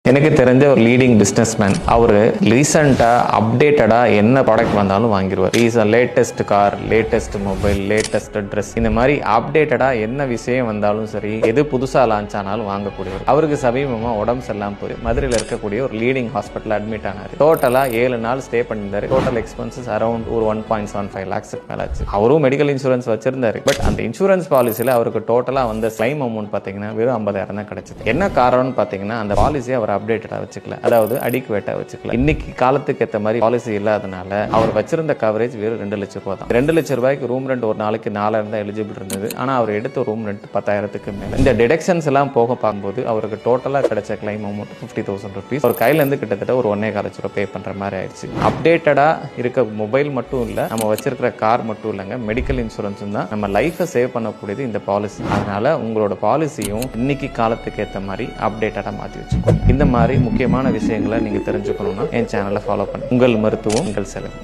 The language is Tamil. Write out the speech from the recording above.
எனக்கு தெரிஞ்ச ஒரு லீடிங் பிஸ்னஸ் மேன். அவரு ரீசெண்டாக அப்டேட்டடாக என்ன ப்ராடக்ட் வந்தாலும் வாங்கிடுவார். Latest car, latest mobile, latest dress, இந்த மாதிரி அப்டேட்டடாக என்ன விஷயம் வந்தாலும் சரி, எது புதுசாக லான்ச் ஆனாலும் வாங்கக்கூடியவர். அவருக்கு சமீபமாக உடம்பு சரியில்லாமல் போய் மதுரையில் இருக்கக்கூடிய ஒரு லீடிங் ஹாஸ்பிட்டல் அட்மிட் ஆனார். டோட்டலாக 7 நாள் ஸ்டே பண்ணியிருந்தாரு. டோட்டல் எக்ஸ்பென்சஸ் அரௌண்ட் ஒரு 1.75 lakhs மேலே ஆச்சு. அவரும் மெடிக்கல் இன்சூரன்ஸ் வச்சிருந்தாரு. பட் அந்த இன்சூரன்ஸ் பாலிசியில் அவருக்கு டோட்டலாக வந்த கிளைம் அமௌண்ட் பார்த்தீங்கன்னா வெறும் 50,000 தான் கிடைச்சது. என்ன காரணம்னு பார்த்தீங்கன்னா அந்த பாலிசி அவர் அப்டேட்டடா வச்சுக்கல, அதாவது அடிக்குவேட்டா வச்சுக்கல. இன்னைக்கு காலத்துக்கு ஏற்ற மாதிரி பாலிசி இல்லாதனால அவர் வச்சிருந்த கவரேஜ் வெறும் 2 லட்சம் ரூபாய் தான். 2 லட்சம் ரூபாய்க்கு ரூம் ரெண்ட் ஒரு நாளைக்கு 4000 தான் எலிஜிபிள் இருந்தது. ஆனா அவர் எடுத்த ரூம் ரெண்ட் 10,000க்கு மேல. இந்த டிடக்ஷன்ஸ் எல்லாம் போக பார்க்கும்போது அவருக்கு டோட்டலா கிடைச்ச கிளைம் அமௌண்ட் 50,000 rupees. ஒரு கையில இருந்து கிட்டத்தட்ட ஒரு 1.25 லட்சம் ரூபாய் பே பண்ற மாதிரி ஆயிடுச்சு. அப்டேட்டடா இருக்க மொபைல் மட்டும் இல்ல, நம்ம வச்சிருக்கிற கார் மட்டும் இல்லங்க, மெடிக்கல் இன்சூரன்ஸ் தான் நம்ம லைஃபை சேவ் பண்ணக்கூடியது இந்த பாலிசி. அதனால உங்களோட பாலிசியும் இன்னைக்கு காலத்துக்கு ஏற்ற மாதிரி அப்டேட்டடா மாத்தி வச்சுக்கோங்க. இந்த மாதிரி முக்கியமான விஷயங்களை நீங்க தெரிஞ்சுக்கணும்னா என் சேனலை ஃபாலோ பண்ணுங்க. உங்கள் மருத்துவம் உங்கள் செலவு.